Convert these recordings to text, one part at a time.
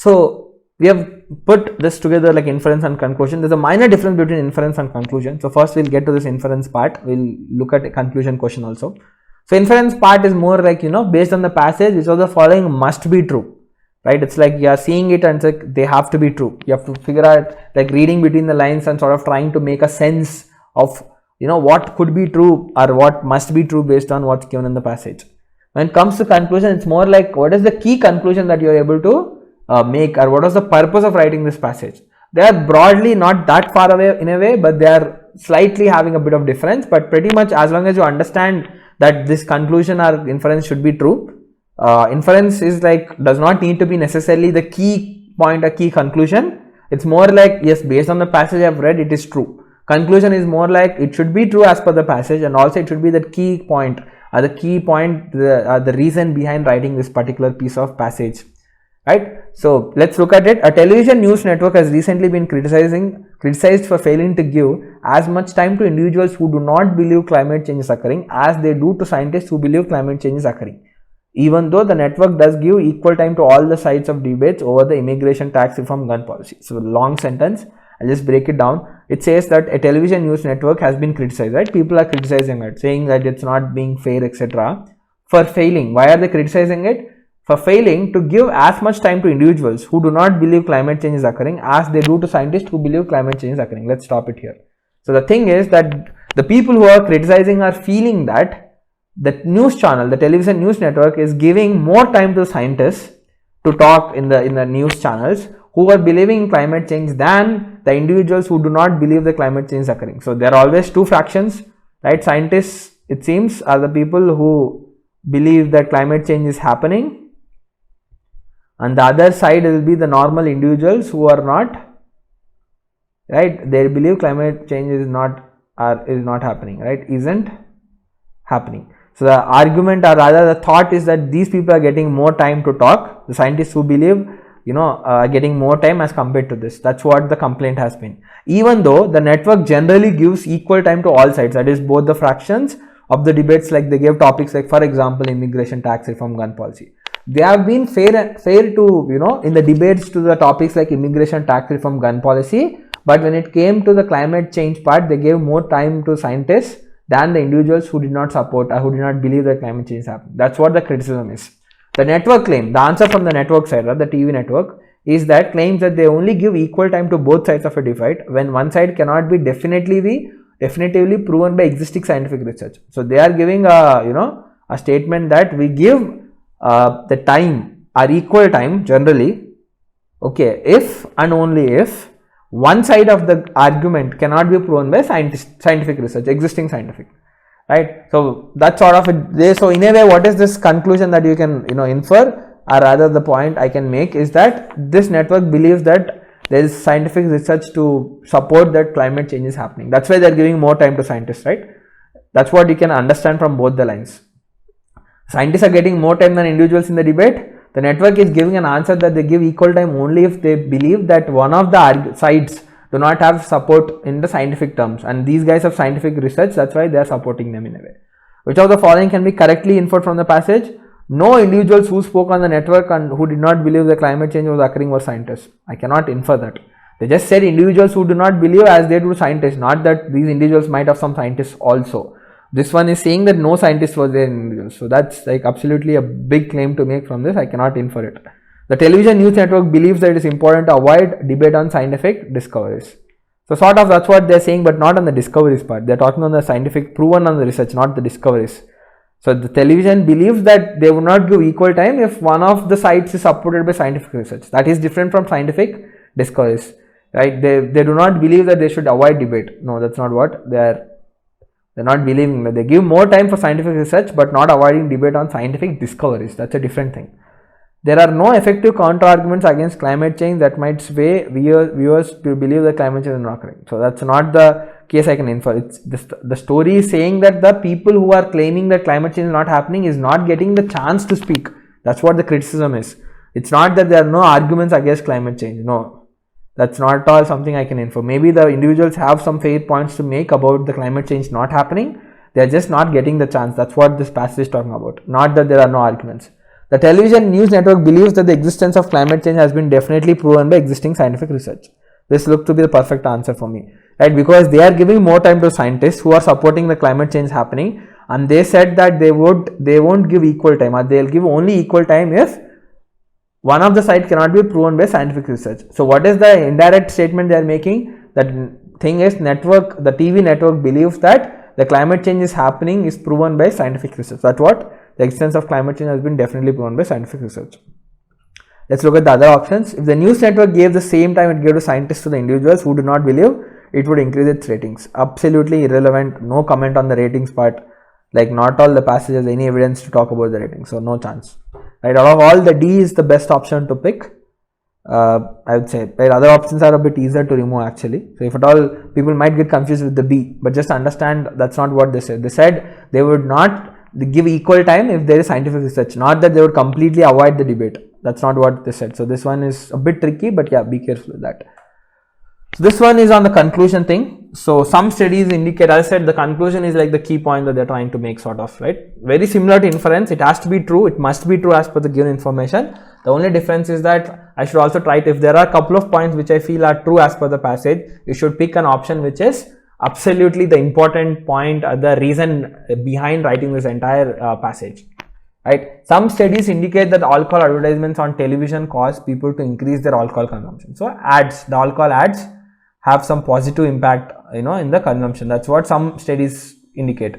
So we have put this together like inference and conclusion. There's a minor difference between inference and conclusion. So first we'll get to this inference part. We'll look at a conclusion question also. So inference part is more like, based on the passage, which of the following must be true, right? It's like you are seeing it and it's like they have to be true. You have to figure out, like reading between the lines and sort of trying to make a sense of, what could be true or what must be true based on what's given in the passage. When it comes to conclusion, it's more like what is the key conclusion that you are able to make, or what was the purpose of writing this passage. They are broadly not that far away in a way, but they are slightly having a bit of difference, but pretty much as long as you understand that this conclusion or inference should be true, inference is like does not need to be necessarily the key point or key conclusion. It's more like, yes, based on the passage I have read, it is true. Conclusion is more like it should be true as per the passage, and also it should be the key point, the reason behind writing this particular piece of passage, right? So let's look at it. A television news network has recently been criticized for failing to give as much time to individuals who do not believe climate change is occurring as they do to scientists who believe climate change is occurring, even though the network does give equal time to all the sides of debates over the immigration, tax reform, gun policy. So long sentence, I'll just break it down. It says that a television news network has been criticized, right? People are criticizing it, saying that it's not being fair, etc. for failing. Why are they criticizing it? For failing to give as much time to individuals who do not believe climate change is occurring as they do to scientists who believe climate change is occurring. Let's stop it here. So the thing is that the people who are criticizing are feeling that the news channel, the television news network, is giving more time to scientists to talk in the news channels who are believing in climate change than the individuals who do not believe the climate change is occurring. So there are always two fractions, right? Scientists, it seems, are the people who believe that climate change is happening, and the other side will be the normal individuals who are not, right? They believe climate change is not happening, right? Isn't happening. So the argument, or rather the thought, is that these people are getting more time to talk. The scientists who believe, are getting more time as compared to this. That's what the complaint has been. Even though the network generally gives equal time to all sides, that is both the fractions of the debates, like they give topics like, for example, immigration, tax reform, gun policy. They have been fair to, in the debates to the topics like immigration, tax reform, gun policy. But when it came to the climate change part, they gave more time to scientists than the individuals who did not support or who did not believe that climate change is happening. That's what the criticism is. The network claim, the answer from the network side, or the TV network, is that claims that they only give equal time to both sides of a debate when one side cannot be definitively proven by existing scientific research. So they are giving a statement that we give the time or equal time generally, okay, if and only if one side of the argument cannot be proven by scientific research, existing scientific, right? So that's sort of it. So in a way, what is this conclusion that you can infer, or rather the point I can make is that this network believes that there is scientific research to support that climate change is happening. That's why they are giving more time to scientists, right? That's what you can understand from both the lines. Scientists are getting more time than individuals in the debate. The network is giving an answer that they give equal time only if they believe that one of the sides do not have support in the scientific terms, and these guys have scientific research. That's why they are supporting them in a way. Which of the following can be correctly inferred from the passage? No individuals who spoke on the network and who did not believe the climate change was occurring were scientists. I cannot infer that. They just said individuals who do not believe as they do scientists, not that these individuals might have some scientists also. This one is saying that no scientist was there in individuals. So that's like absolutely a big claim to make from this. I cannot infer it. The television news network believes that it is important to avoid debate on scientific discoveries. So sort of that's what they're saying, but not on the discoveries part. They're talking on the scientific proven on the research, not the discoveries. So the television believes that they would not give equal time if one of the sides is supported by scientific research. That is different from scientific discoveries, right? They do not believe that they should avoid debate. No, that's not what they're not believing. That they give more time for scientific research but not avoiding debate on scientific discoveries. That's a different thing. There are no effective counter arguments against climate change that might sway viewers to believe that climate change is not occurring. So that's not the case I can infer. It's the story is saying that the people who are claiming that climate change is not happening is not getting the chance to speak. That's what the criticism is. It's not that there are no arguments against climate change. No, that's not at all something I can infer. Maybe the individuals have some fair points to make about the climate change not happening. They are just not getting the chance. That's what this passage is talking about. Not that there are no arguments. The television news network believes that the existence of climate change has been definitely proven by existing scientific research. This looked to be the perfect answer for me, right? Because they are giving more time to scientists who are supporting the climate change happening, and they said that they won't give equal time, or they'll give only equal time if one of the side cannot be proven by scientific research. So what is the indirect statement they are making? That thing is, the TV network believes that the climate change is happening is proven by scientific research. That's what the existence of climate change has been definitely proven by scientific research. Let's look at the other options. If the news network gave the same time it gave to scientists to the individuals who do not believe, it would increase its ratings. Absolutely irrelevant. No comment on the ratings part. Like, not all the passages any evidence to talk about the ratings, so no chance. Right, out of all, the D is the best option to pick. I would say, right, other options are a bit easier to remove actually. So if at all, people might get confused with the B, but just understand that's not what they said. They said they would not give equal time if there is scientific research, not that they would completely avoid the debate. That's not what they said. So this one is a bit tricky, but yeah, be careful with that. So this one is on the conclusion thing. So some studies indicate, as I said, the conclusion is like the key point that they're trying to make, sort of, right? Very similar to inference. It has to be true. It must be true as per the given information. The only difference is that I should also try to, if there are a couple of points which I feel are true as per the passage, you should pick an option which is absolutely the important point, the reason behind writing this entire passage. Right? Some studies indicate that alcohol advertisements on television cause people to increase their alcohol consumption. So ads, the alcohol ads have some positive impact, in the consumption. That's what some studies indicate.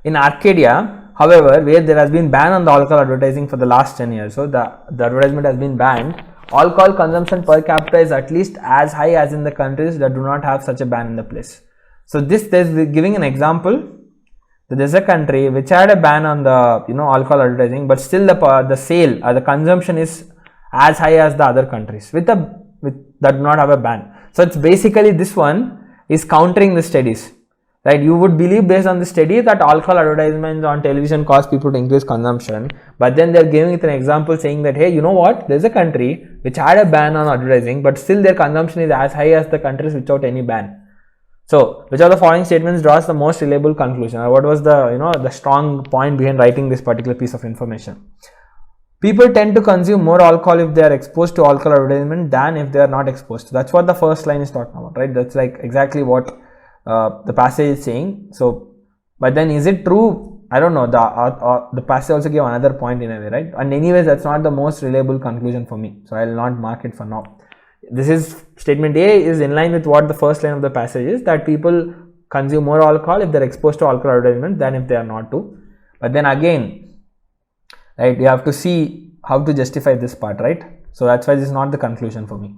In Arcadia, however, where there has been ban on the alcohol advertising for the last 10 years, so the advertisement has been banned, alcohol consumption per capita is at least as high as in the countries that do not have such a ban in the place. So there's giving an example. There's a country which had a ban on the alcohol advertising, but still the sale or the consumption is as high as the other countries that do not have a ban. So it's basically, this one is countering the studies, right? You would believe based on the study that alcohol advertisements on television cause people to increase consumption, but then they're giving it an example saying that, hey, you know what, there's a country which had a ban on advertising, but still their consumption is as high as the countries without any ban. So, which of the following statements draws the most reliable conclusion, or what was the the strong point behind writing this particular piece of information? People tend to consume more alcohol if they are exposed to alcohol advertisement than if they are not exposed. That's what the first line is talking about, right? That's like exactly what the passage is saying. So, but then is it true? I don't know. The passage also gave another point in a way, right? And anyways, that's not the most reliable conclusion for me. So I will not mark it for now. This is statement A is in line with what the first line of the passage is, that people consume more alcohol if they are exposed to alcohol advertisement than if they are not to. But then again, right, you have to see how to justify this part, right? So that's why this is not the conclusion for me.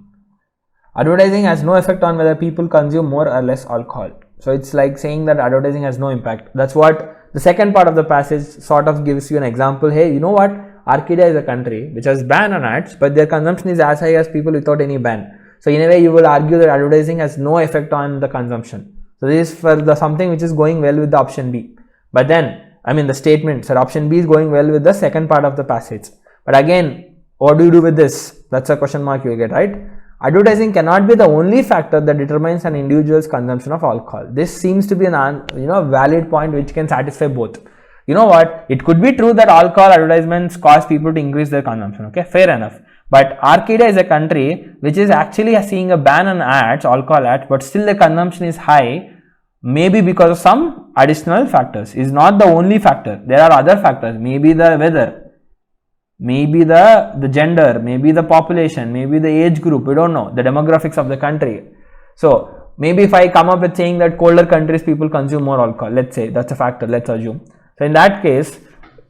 Advertising has no effect on whether people consume more or less alcohol. So it's like saying that advertising has no impact. That's what the second part of the passage sort of gives you an example. Hey, you know what? Arcadia is a country which has ban on ads, but their consumption is as high as people without any ban. So in a way, you will argue that advertising has no effect on the consumption. So this is for the something which is going well with the option B. But then, the statement, so option B is going well with the second part of the passage. But again, what do you do with this? That's a question mark you get, right? Advertising cannot be the only factor that determines an individual's consumption of alcohol. This seems to be an valid point which can satisfy both. You know what? It could be true that alcohol advertisements cause people to increase their consumption. Okay, fair enough. But Arcadia is a country which is actually seeing a ban on ads, alcohol ads, but still the consumption is high, maybe because of some additional factors. Is not the only factor. There are other factors. Maybe the weather, maybe the gender, maybe the population, maybe the age group. We don't know the demographics of the country. So maybe if I come up with saying that colder countries people consume more alcohol, let's say that's a factor. Let's assume. So in that case,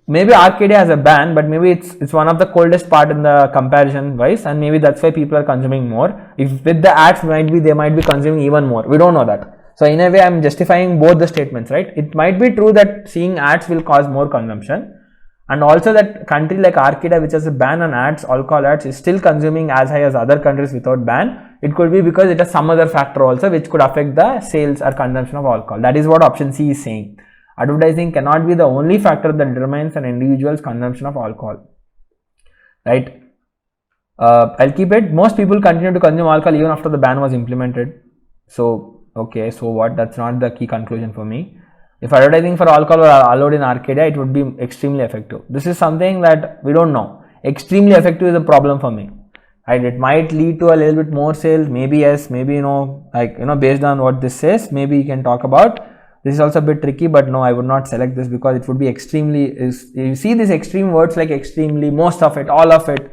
maybe Arcadia has a ban, but maybe it's one of the coldest part in the comparison wise, and maybe that's why people are consuming more. If with the ads, they might be consuming even more. We don't know that. So in a way, I'm justifying both the statements, right? It might be true that seeing ads will cause more consumption, and also that country like Arcadia, which has a ban on ads, alcohol ads, is still consuming as high as other countries without ban. It could be because it has some other factor also which could affect the sales or consumption of alcohol. That is what option C is saying. Advertising cannot be the only factor that determines an individual's consumption of alcohol, right? I'll keep it. Most people continue to consume alcohol even after the ban was implemented. So, okay, so what? That's not the key conclusion for me. If advertising for alcohol were allowed in Arcadia, it would be extremely effective. This is something that we don't know. Extremely effective is a problem for me. Right? It might lead to a little bit more sales. Maybe yes. Maybe based on what this says, maybe you can talk about. This is also a bit tricky, but no, I would not select this because it would be extremely. You see these extreme words like extremely, most of it, all of it,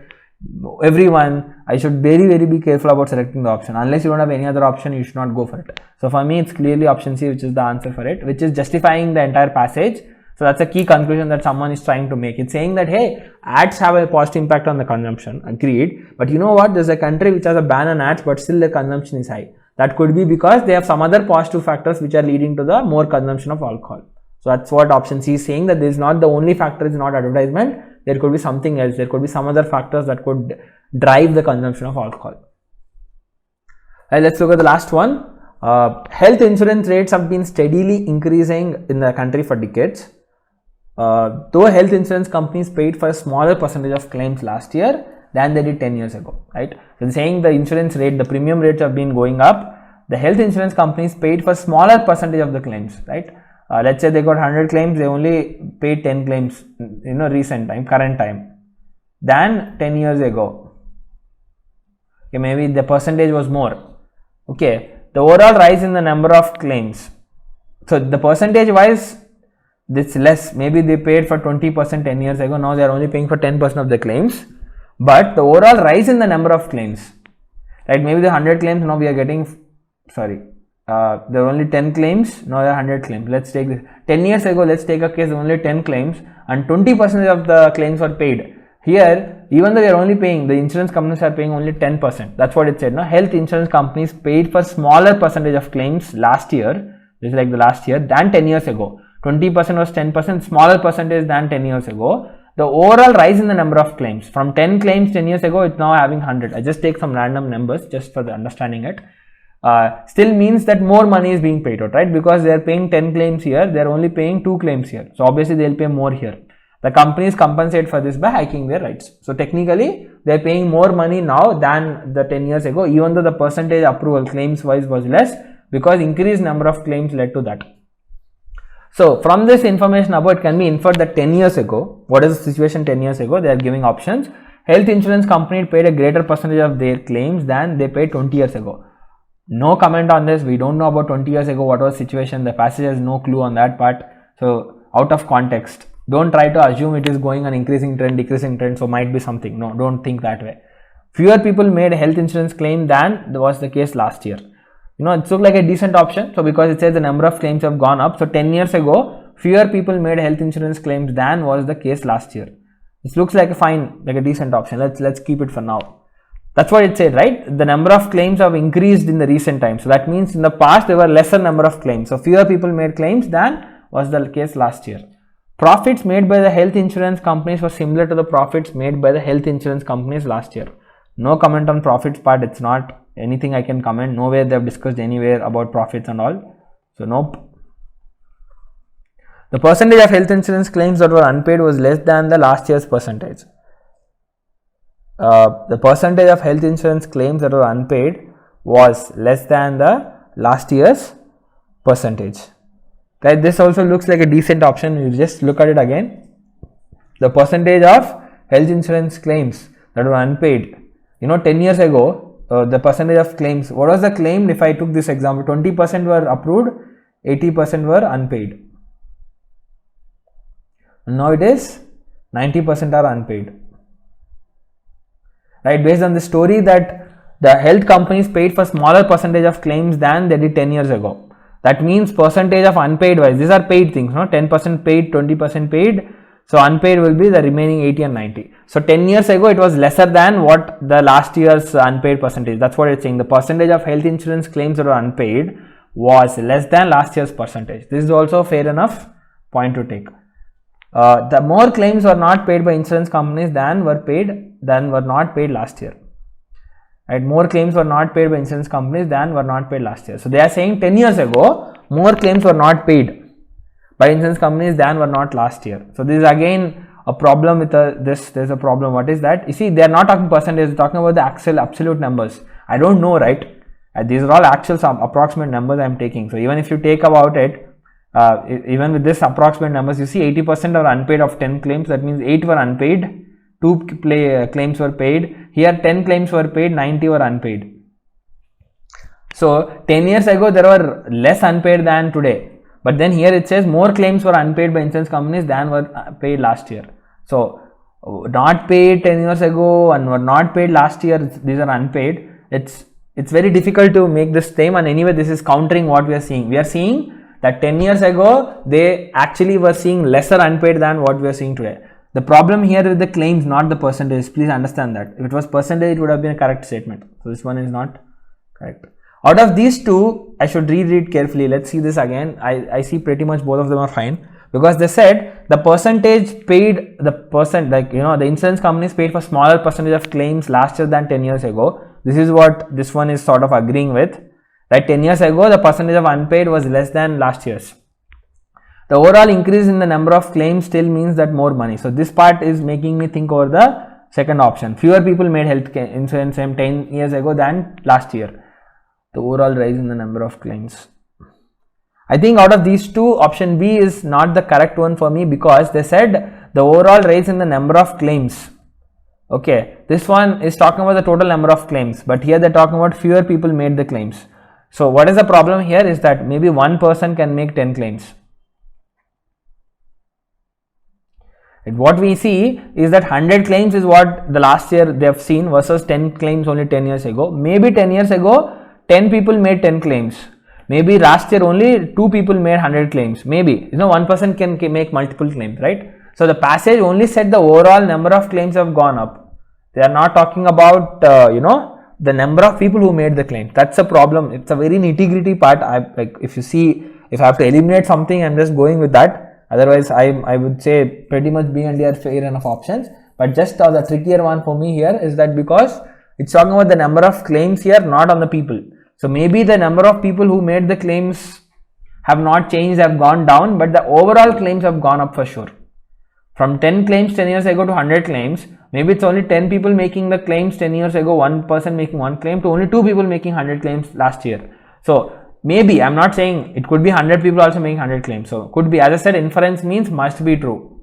everyone. I should very be careful about selecting the option. Unless you don't have any other option, you should not go for it. So for me, it's clearly option C, which is the answer for it, which is justifying the entire passage. So that's a key conclusion that someone is trying to make. It's saying that, hey, ads have a positive impact on the consumption, agreed. But you know what? There's a country which has a ban on ads, but still the consumption is high. That could be because they have some other positive factors which are leading to the more consumption of alcohol. So that's what option C is saying, that this is not the only factor, is not advertisement. There could be something else. There could be some other factors that could drive the consumption of alcohol. Right, let's look at the last one. Health insurance rates have been steadily increasing in the country for decades. Though health insurance companies paid for a smaller percentage of claims last year than they did 10 years ago, right? So saying the insurance rate, the premium rates have been going up. The health insurance companies paid for smaller percentage of the claims, right? Let's say they got 100 claims, they only paid 10 claims, recent time, current time, than 10 years ago. Okay, maybe the percentage was more. Okay, the overall rise in the number of claims. So the percentage wise, it's less. Maybe they paid for 20% 10 years ago. Now they are only paying for 10% of the claims. But the overall rise in the number of claims, right? Maybe the 100 claims, now we are getting, there are only 10 claims, now there are 100 claims. Let's take this. 10 years ago, let's take a case, only 10 claims and 20% of the claims were paid. Here, even though they are only paying, the insurance companies are paying only 10%. That's what it said. No? Health insurance companies paid for smaller percentage of claims last year, this is like the last year, than 10 years ago. 20% was 10%, smaller percentage than 10 years ago. The overall rise in the number of claims, from 10 claims 10 years ago, it's now having 100. I just take some random numbers just for the understanding it. Still means that more money is being paid out, right? Because they are paying 10 claims here, they are only paying 2 claims here. So obviously they will pay more here. The companies compensate for this by hiking their rates. So technically, they are paying more money now than the 10 years ago, even though the percentage approval claims wise was less, because increased number of claims led to that. So from this information above, it can be inferred that 10 years ago, what is the situation 10 years ago? They are giving options. Health insurance company paid a greater percentage of their claims than they paid 20 years ago. No comment on this. We don't know about 20 years ago what was the situation. The passage has no clue on that part. So out of context. Don't try to assume it is going on increasing trend, decreasing trend. So might be something. No, don't think that way. Fewer people made a health insurance claim than was the case last year. It looks like a decent option. So because it says the number of claims have gone up. So 10 years ago, fewer people made health insurance claims than was the case last year. This looks like a fine, like a decent option. Let's keep it for now. That's what it said, right? The number of claims have increased in the recent times. So that means in the past there were lesser number of claims. So fewer people made claims than was the case last year. Profits made by the health insurance companies were similar to the profits made by the health insurance companies last year. No comment on profits part. It's not anything I can comment. Nowhere they have discussed anywhere about profits and all. So nope. The percentage of health insurance claims that were unpaid was less than the last year's percentage. The percentage of health insurance claims that were unpaid was less than the last year's percentage. Right? This also looks like a decent option. You just look at it again. The percentage of health insurance claims that were unpaid. 10 years ago, the percentage of claims, what was the claim? If I took this example, 20% were approved, 80% were unpaid. Now it is 90% are unpaid. Right, based on the story that the health companies paid for smaller percentage of claims than they did 10 years ago. That means percentage of unpaid wise, these are paid things, 10% paid, 20% paid. So unpaid will be the remaining 80 and 90. So 10 years ago, it was lesser than what the last year's unpaid percentage. That's what it's saying. The percentage of health insurance claims that were unpaid was less than last year's percentage. This is also a fair enough point to take. The more claims were not paid by insurance companies than were not paid last year. Right? More claims were not paid by insurance companies than were not paid last year. So they are saying 10 years ago, more claims were not paid by insurance companies than were not last year. So this is again a problem with this. There's a problem. What is that? You see, they are not talking percentage. They're talking about the absolute numbers. I don't know, right? These are all actual approximate numbers I am taking. So even if you take about it, even with this approximate numbers, you see 80% are unpaid of 10 claims. That means 8 were unpaid, 2 claims were paid. Here 10 claims were paid, 90 were unpaid. So 10 years ago there were less unpaid than today. But then here it says more claims were unpaid by insurance companies than were paid last year. So not paid 10 years ago and were not paid last year, these are unpaid. It's very difficult to make this claim, and anyway this is countering what we are seeing. We are seeing that 10 years ago they actually were seeing lesser unpaid than what we are seeing today. The problem here with the claims, not the percentage. Please understand that. If it was percentage, it would have been a correct statement. So this one is not correct. Out of these two, I should read it carefully. Let's see this again. I see pretty much both of them are fine, because they said the percentage paid, the insurance companies paid for smaller percentage of claims last year than 10 years ago. This is what this one is sort of agreeing with. Right, 10 years ago the percentage of unpaid was less than last year's. The overall increase in the number of claims still means that more money. So this part is making me think over the second option. Fewer people made health insurance 10 years ago than last year. The overall rise in the number of claims. I think out of these two, option B is not the correct one for me, because they said the overall rise in the number of claims. Okay, this one is talking about the total number of claims, but here they're talking about fewer people made the claims. So what is the problem here is that maybe one person can make 10 claims. And what we see is that 100 claims is what the last year they have seen versus 10 claims only 10 years ago. Maybe 10 years ago 10 people made 10 claims. Maybe last year only 2 people made 100 claims. Maybe, one person can make multiple claims, right? So the passage only said the overall number of claims have gone up. They are not talking about, the number of people who made the claim. That's a problem. It's a very nitty-gritty part. If I have to eliminate something, I'm just going with that. Otherwise, I would say pretty much B and D are fair enough options. But just the trickier one for me here is that because it's talking about the number of claims here, not on the people. So maybe the number of people who made the claims have not changed, have gone down, but the overall claims have gone up for sure. From 10 claims 10 years ago to 100 claims, maybe it's only 10 people making the claims 10 years ago, one person making one claim, to only 2 people making 100 claims last year. So maybe, I'm not saying it could be 100 people also making 100 claims. So could be, as I said, inference means must be true,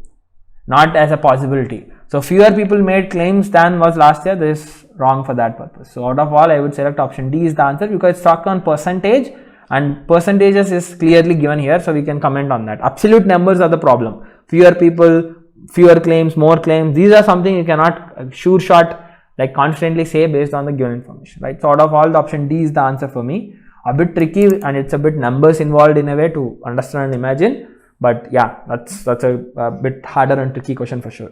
not as a possibility. So fewer people made claims than was last year. This is wrong for that purpose. So out of all, I would select option D is the answer, because it's talking on percentage, and percentages is clearly given here, so we can comment on that. Absolute numbers are the problem. Fewer people, fewer claims, more claims, these are something you cannot sure shot constantly say based on the given information, right? So out of all, the option D is the answer for me. A bit tricky, and it's a bit numbers involved in a way to understand and imagine, but yeah, that's a bit harder and tricky question for sure.